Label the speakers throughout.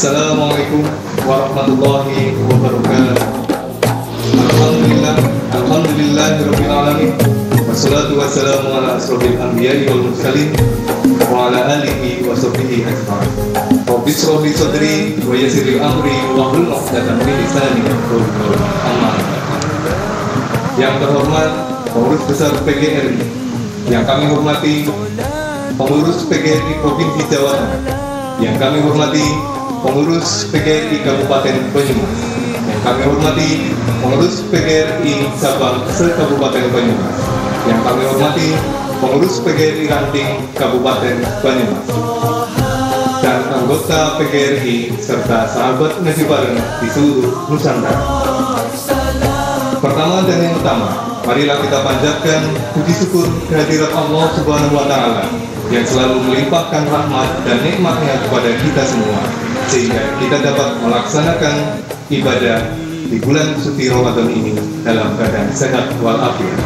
Speaker 1: Assalamualaikum warahmatullahi wabarakatuh. Alhamdulillahirabbil alamin. Wassalatu wassalamu ala asrofil anbiya'i wal mursalin wa ala alihi wa sahbihi ajma'in. Rabbi shrah li sadri wa yassir li amri wahlul 'uqdatam min lisani yafqahu qawli. Amma ba'd. Yang terhormat Pengurus Besar PGRI, yang kami hormati Pengurus PGRI Provinsi Jawa Tengah, yang kami hormati Pengurus PGRI Kabupaten Banyumas, yang kami hormati Pengurus PGRI Sabang se-Kabupaten Banyumas, yang kami hormati Pengurus PGRI Ranting Kabupaten Banyumas, dan anggota PGRI serta sahabat ngaji bareng di seluruh Nusantara. Pertama dan yang utama, marilah kita panjatkan puji syukur kehadirat Allah Subhanahu wa Ta'ala yang selalu melimpahkan rahmat dan nikmatnya kepada kita semua, sehingga kita dapat melaksanakan ibadah di bulan suci Ramadan ini dalam keadaan sehat walafiat.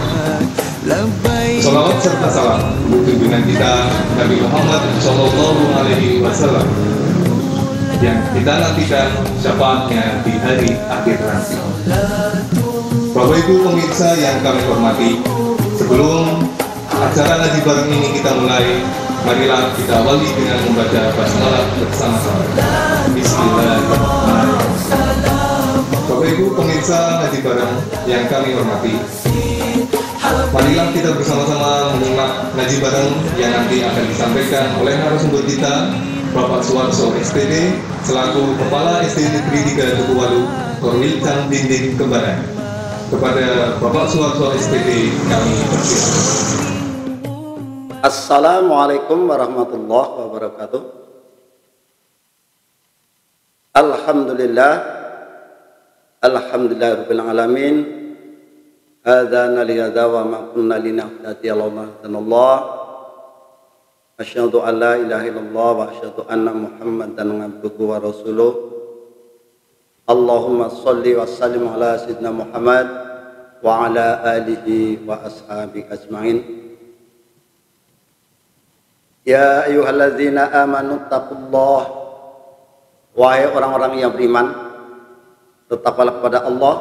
Speaker 1: Salawat serta salam untuk junjungan kita Nabi Muhammad Sallallahu Alaihi Wasallam yang kita nantikan syafaatnya di hari akhir nanti. Bapak Ibu pemirsa yang kami hormati, sebelum acara ngaji bareng ini kita mulai, marilah kita awali dengan membaca basmalah bersama-sama. Bismillahirrahmanirrahim. Bapak Ibu pemirsa ngaji bareng yang kami hormati, marilah kita bersama-sama menyimak ngaji bareng yang nanti akan disampaikan oleh narasumber kita, Bapak Suwarso SPD selaku Kepala SD Negeri 3 Tukuwalu, Korwil Cang Dinding Kembaran. Kepada Bapak Suwarso SPD kami persilakan.
Speaker 2: Assalamualaikum warahmatullahi wabarakatuh. Alhamdulillahirabbil alamin. Hadzana liyadza wa ma kunna linahtadiya laula Allah. Asyhadu an la ilaha illallah wa asyhadu anna Muhammadan abduhu wa rasuluh. Allahumma sholli wa sallim ala sayyidina Muhammad wa ala alihi wa ashabihi ajma'in. Ya ayyuhalladzina amanu taqullah, wahai orang-orang yang beriman, tetaplah kepada Allah,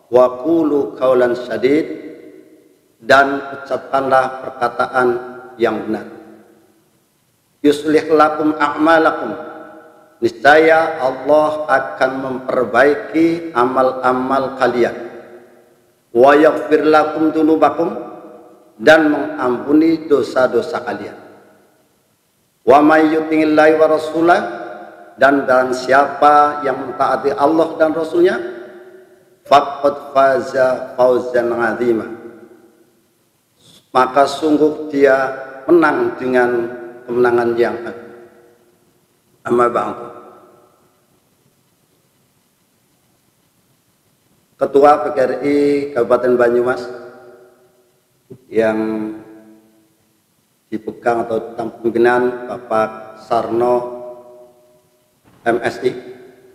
Speaker 2: wa qulu qaulan sadid, dan ucapkanlah perkataan yang benar. Yuslih lakum a'malakum, niscaya Allah akan memperbaiki amal-amal kalian. Wa yaghfir lakum dzunubakum, dan mengampuni dosa-dosa kalian. Wa may yuti'illahi wa rasulah, dan siapa yang mentaati Allah dan Rasulnya, faqad faza fawzan 'azima, maka sungguh dia menang dengan kemenangan yang agung. Amma ba'du. Ketua PGRI Kabupaten Banyumas yang dipegang atau pimpinan Bapak Sarno MSI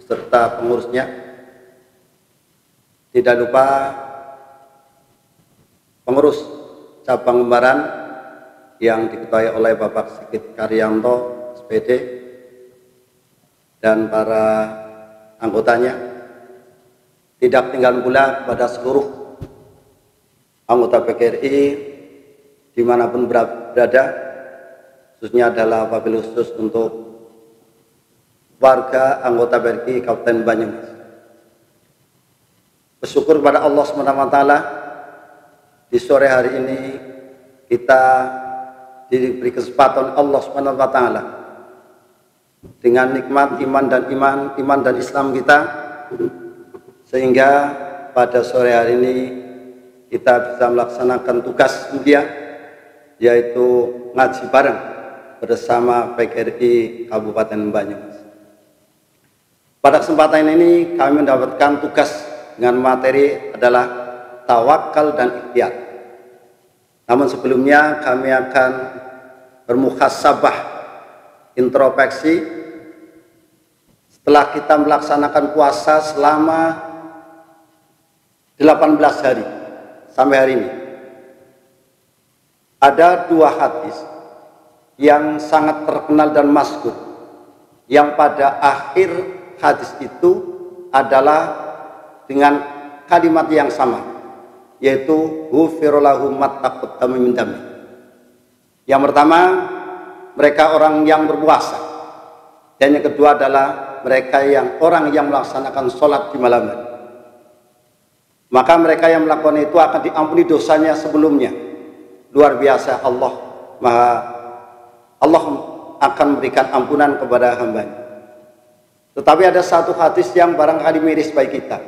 Speaker 2: serta pengurusnya, tidak lupa pengurus cabang Kembaran yang diketuai oleh Bapak Sigit Karyanto SPD dan para anggotanya, tidak tinggal pula pada seluruh anggota PGRI dimanapun berada, khususnya adalah wabil khusus untuk warga anggota PGRI Kabupaten Banyumas. Bersyukur kepada Allah SWT, di sore hari ini kita diberi kesempatan Allah SWT dengan nikmat iman dan Islam kita, sehingga pada sore hari ini kita bisa melaksanakan tugas mulia, yaitu ngaji bareng bersama PGRI Kabupaten Banyumas. Pada kesempatan ini kami mendapatkan tugas dengan materi adalah tawakal dan ikhtiar. Namun sebelumnya kami akan bermuhasabah, introspeksi setelah kita melaksanakan puasa selama 18 hari sampai hari ini. Ada dua hadis yang sangat terkenal dan masyhur yang pada akhir hadis itu adalah dengan kalimat yang sama, yaitu ghufira lahum ma taqaddama min dami. Yang pertama, mereka orang yang berpuasa, dan yang kedua adalah mereka yang orang yang melaksanakan sholat di malam hari. Maka mereka yang melakukan itu akan diampuni dosanya sebelumnya. Luar biasa, Allah akan memberikan ampunan kepada hambanya. Tetapi ada satu hadis yang barangkali miris bagi kita,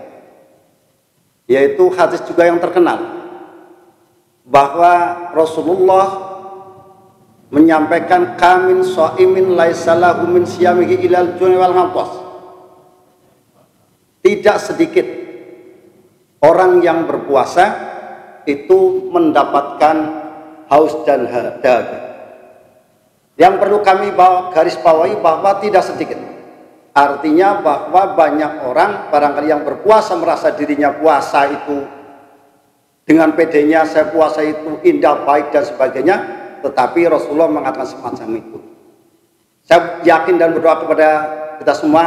Speaker 2: yaitu hadis juga yang terkenal, bahwa Rasulullah menyampaikan kamin shaimin laisa lahu min siyamihi ilal juni wal ghatas. Tidak sedikit orang yang berpuasa itu mendapatkan haus dan dahaga. Yang perlu kami garis bawahi bahwa tidak sedikit. Artinya bahwa banyak orang barangkali yang berpuasa merasa dirinya puasa itu dengan pedenya, saya puasa itu indah, baik dan sebagainya. Tetapi Rasulullah mengatakan semacam itu. Saya yakin dan berdoa kepada kita semua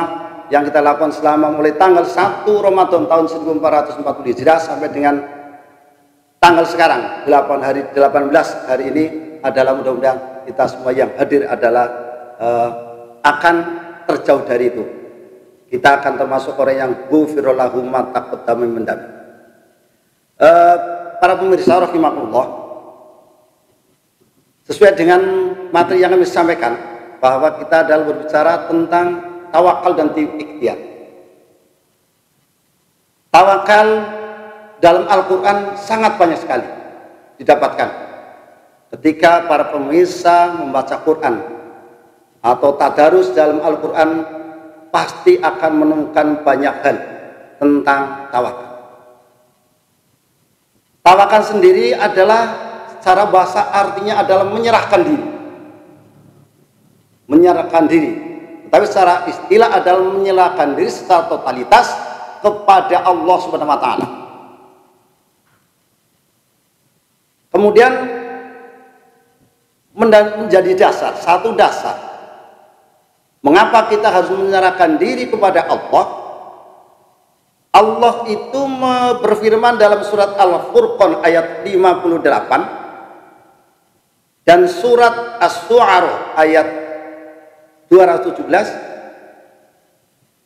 Speaker 2: yang kita lakukan selama mulai tanggal 1 Ramadan tahun 1440 Hijriah sampai dengan tanggal sekarang 18 hari ini adalah mudah-mudahan kita semua yang hadir adalah akan terjauh dari itu. Kita akan termasuk orang yang ghufira lahum ma taqaddama min dami. Para pemirsa rahimakumullah, sesuai dengan materi yang kami sampaikan bahwa kita adalah berbicara tentang tawakal dan ikhtiar. Tawakal dalam Al-Quran sangat banyak sekali didapatkan. Ketika para pemirsa membaca Quran atau tadarus dalam Al-Quran, pasti akan menemukan banyak hal tentang tawakal. Tawakal sendiri adalah secara bahasa artinya adalah menyerahkan diri. Menyerahkan diri. Tapi secara istilah adalah menyerahkan diri secara totalitas kepada Allah Subhanahu wa taala. Kemudian menjadi dasar, satu dasar. Mengapa kita harus menyerahkan diri kepada Allah? Allah itu berfirman dalam surat Al-Furqan ayat 58 dan surat Asy-Syu'ara ayat 217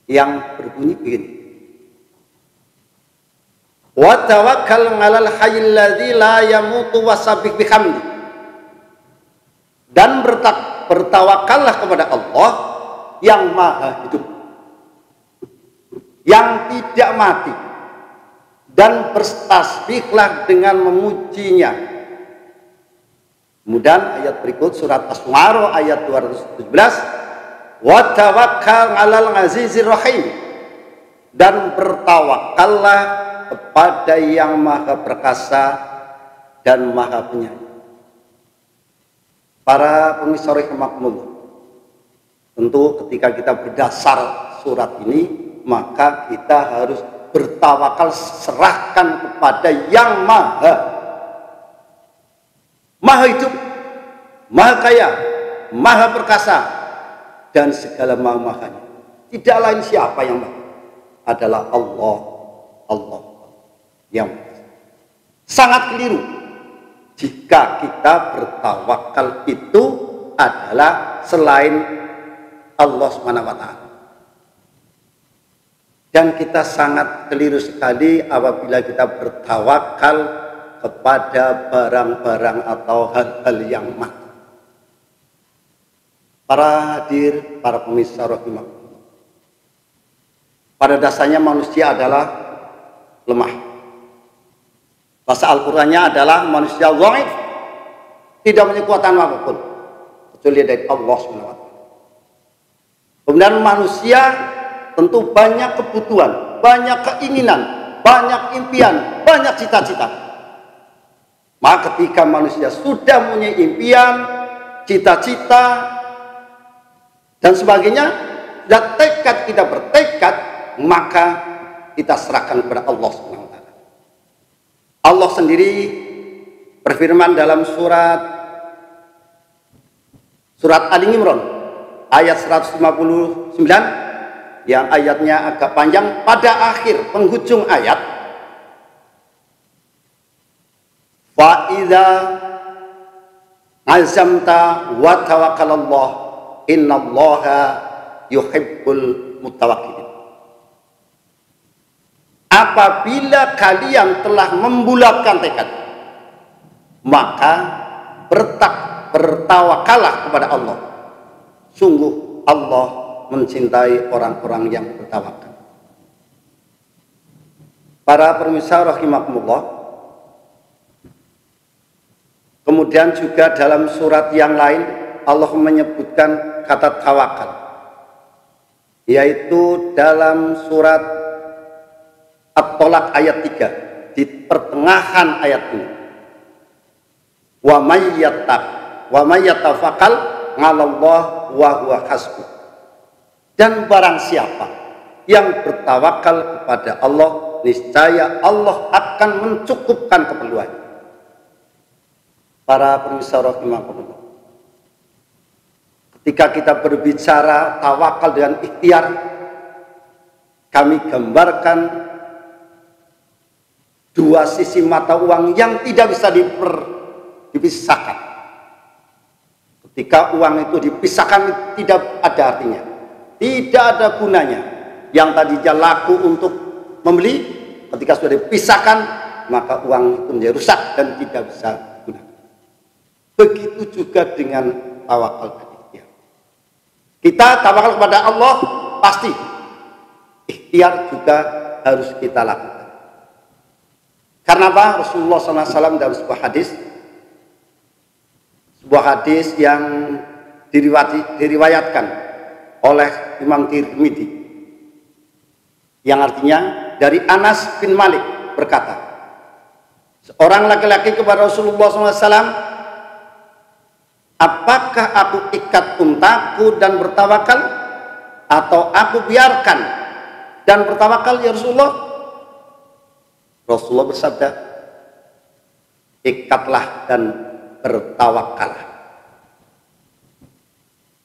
Speaker 2: yang berbunyi begini. Wa tawakkal 'alal hayyil ladzi la yamutu wasabbih bihamdi. Dan bertawakallah kepada Allah yang maha hidup, yang tidak mati, dan bertasbihlah dengan memujinya. Kemudian ayat berikut surat Asy-Syu'ara ayat 217, wa tawakkal 'alal 'azizir rahim, dan bertawakallah kepada yang maha perkasa dan maha penyayang. Para pemirsa rahimakumullah, tentu ketika kita berdasar surat ini, maka kita harus bertawakal, serahkan kepada yang maha hidup, maha kaya, maha perkasa, dan segala mahanya. Tidak lain siapa yang maha, adalah Allah yang sangat keliru jika kita bertawakal itu adalah selain Allah Subhanahu wa taala. Dan kita sangat keliru sekali apabila kita bertawakal kepada barang-barang atau hal-hal yang mati. Para hadir, para pemirsa rahimahullah, pada dasarnya manusia adalah lemah. Bahasa Al-Qurannya adalah manusia dhaif, tidak punya kekuatan apapun kecuali dari Allah SWT. Kemudian manusia tentu banyak kebutuhan, banyak keinginan, banyak impian, banyak cita-cita. Maka ketika manusia sudah punya impian, cita-cita, dan sebagainya, dan tekad kita bertekad, maka kita serahkan kepada Allah SWT. Allah sendiri berfirman dalam surat Ali Imran ayat 159 yang ayatnya agak panjang. Pada akhir penghujung ayat, fa idza azamta wa tawakkalallah innallaha yuhibbul mutawakkilin. Apabila kalian telah membulatkan tekad, maka bertawakallah kepada Allah. Sungguh Allah mencintai orang-orang yang bertawakal. Para pemirsa rahimakumullah, kemudian juga dalam surat yang lain Allah menyebutkan kata tawakal, yaitu dalam surat At-Tolak ayat 3, di pertengahan ayat ini. Wa may yatawakkal 'alallah wa huwa hasbuh. Dan barang siapa yang bertawakal kepada Allah, niscaya Allah akan mencukupkan keperluannya. Para pemirsa rahimakumullah, ketika kita berbicara tawakal dengan ikhtiar, kami gambarkan dua sisi mata uang yang tidak bisa dipisahkan. Ketika uang itu dipisahkan, tidak ada artinya, tidak ada gunanya. Yang tadinya laku untuk membeli, ketika sudah dipisahkan, maka uang itu menjadi rusak dan tidak bisa digunakan. Begitu juga dengan tawakal dan ikhtiar. Kita tawakal kepada Allah, pasti ikhtiar juga harus kita lakukan. Karena apa? Rasulullah SAW dalam sebuah hadis yang diriwayatkan oleh Imam Tirmidzi, yang artinya dari Anas bin Malik berkata, seorang laki-laki kepada Rasulullah SAW, apakah aku ikat untaku dan bertawakal, atau aku biarkan dan bertawakal ya Rasulullah? Rasulullah bersabda, ikatlah dan bertawakallah.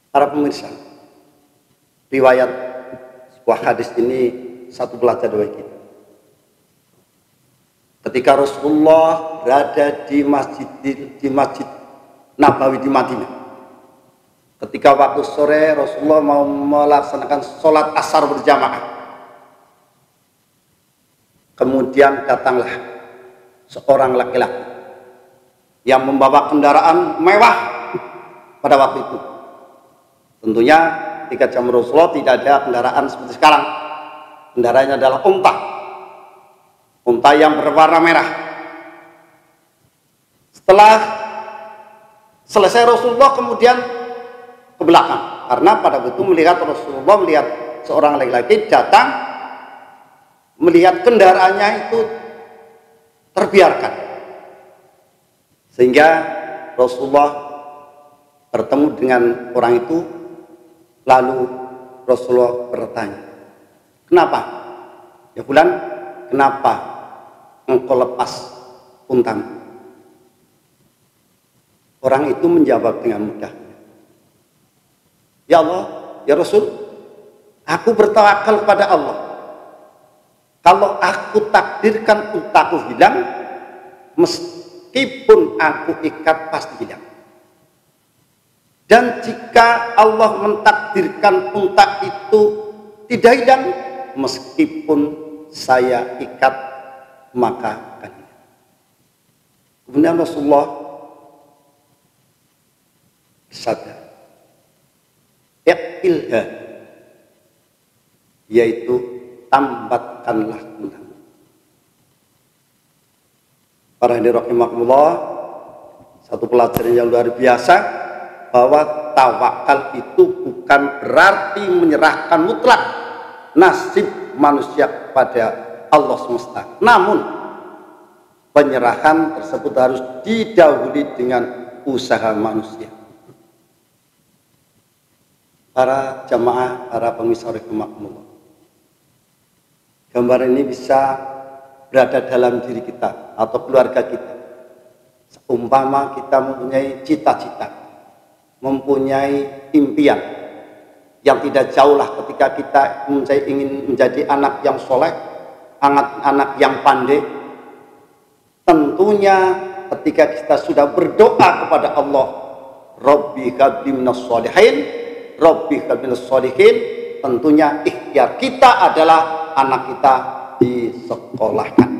Speaker 2: Para pemirsa, riwayat sebuah hadis ini satu pelajaran bagi kita. Ketika Rasulullah berada di masjid Nabawi di Madinah, ketika waktu sore Rasulullah mau melaksanakan sholat asar berjamaah, kemudian datanglah seorang laki-laki yang membawa kendaraan mewah pada waktu itu. Tentunya ketika zaman Rasulullah tidak ada kendaraan seperti sekarang. Kendaraannya adalah unta yang berwarna merah. Setelah selesai, Rasulullah kemudian ke belakang, karena pada waktu itu Rasulullah melihat seorang laki-laki datang, melihat kendaraannya itu terbiarkan, sehingga Rasulullah bertemu dengan orang itu. Lalu Rasulullah bertanya, kenapa ya fulan, kenapa engkau lepas untamu? Orang itu menjawab dengan mudah, ya Allah, ya Rasul, aku bertawakal kepada Allah. Kalau aku takdirkan untaku hilang, meskipun aku ikat pasti hilang. Dan jika Allah mentakdirkan unta itu tidak hilang, meskipun saya ikat, maka akan hilang. Kemudian Rasulullah bersabda, "Iqilha," yaitu tambatkanlah untamu. Para hadirin rahimakumullah, satu pelajaran yang luar biasa, bahwa tawakal itu bukan berarti menyerahkan mutlak nasib manusia kepada Allah semesta. Namun penyerahan tersebut harus didahului dengan usaha manusia. Para jamaah, para pemirsa rahimakumullah, gambar ini bisa berada dalam diri kita atau keluarga kita. Seumpama kita mempunyai cita-cita, mempunyai impian, yang tidak jauh lah ketika kita ingin menjadi anak yang soleh, anak yang pandai. Tentunya ketika kita sudah berdoa kepada Allah, Rabbi habli minas sholihin, Rabbi habli minas sholihin, tentunya ikhtiar kita adalah anak kita disekolahkan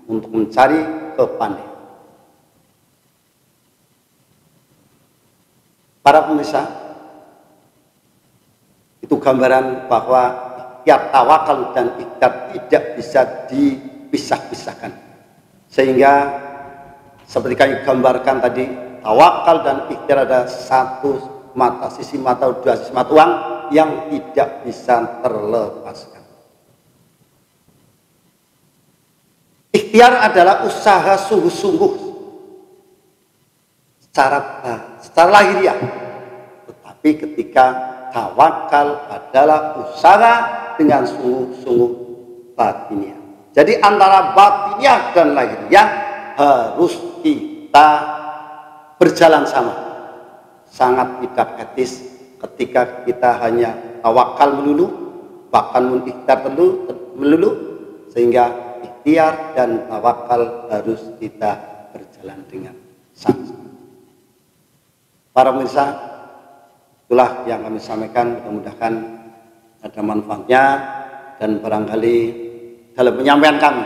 Speaker 2: untuk mencari kepandaian. Para pemirsa, itu gambaran bahwa ikhtiar tawakal dan ikhtiar tidak bisa dipisah-pisahkan. Sehingga seperti kami gambarkan tadi, tawakal dan ikhtiar ada satu mata, sisi mata, dua sisi mata uang yang tidak bisa terlepaskan. Ikhtiar adalah usaha sungguh-sungguh secara lahiriah, tetapi ketika tawakal adalah usaha dengan sungguh-sungguh batiniah. Jadi antara batiniah dan lahiriah harus kita berjalan sama. Sangat tidak etis ketika kita hanya tawakal melulu, bahkan ikhtiar melulu, sehingga ikhtiar dan tawakal harus kita berjalan dengan sama. Para pemirsa, itulah yang kami sampaikan, mudah-mudahan ada manfaatnya dan barangkali dalam penyampaian kami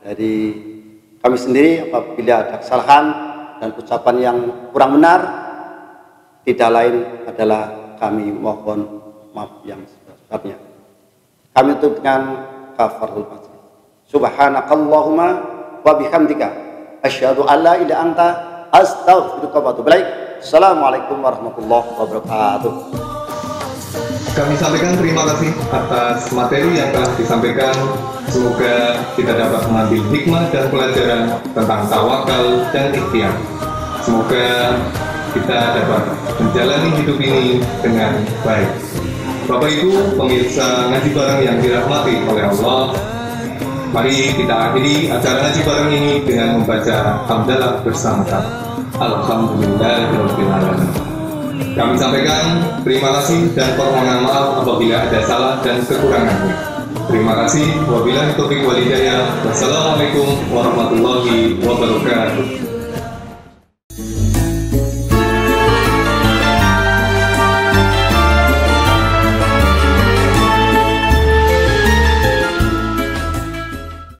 Speaker 2: dari kami sendiri apabila ada kesalahan dan ucapan yang kurang benar, tidak lain adalah kami mohon maaf yang sebesar-besarnya. Kami tutup dengan kafaratul majlis. Subhanakallahumma wa bihamdika asyhadu an la ilaha illa anta astaghfiruka wa atubu ilaik. Assalamualaikum warahmatullahi wabarakatuh.
Speaker 1: Kami sampaikan terima kasih atas materi yang telah disampaikan. Semoga kita dapat mengambil hikmah dan pelajaran tentang tawakal dan ikhtiar. Semoga kita dapat menjalani hidup ini dengan baik. Bapak Ibu pemirsa ngaji bareng yang dirahmati oleh Allah, mari kita akhiri acara ngaji bareng ini dengan membaca hamdalah bersama-sama. Alhamdulillahirabbil alamin. Kami sampaikan terima kasih dan permohonan maaf apabila ada salah dan kekurangannya. Terima kasih. Wabillahi taufiq wal hidayah. Wassalamualaikum warahmatullahi wabarakatuh.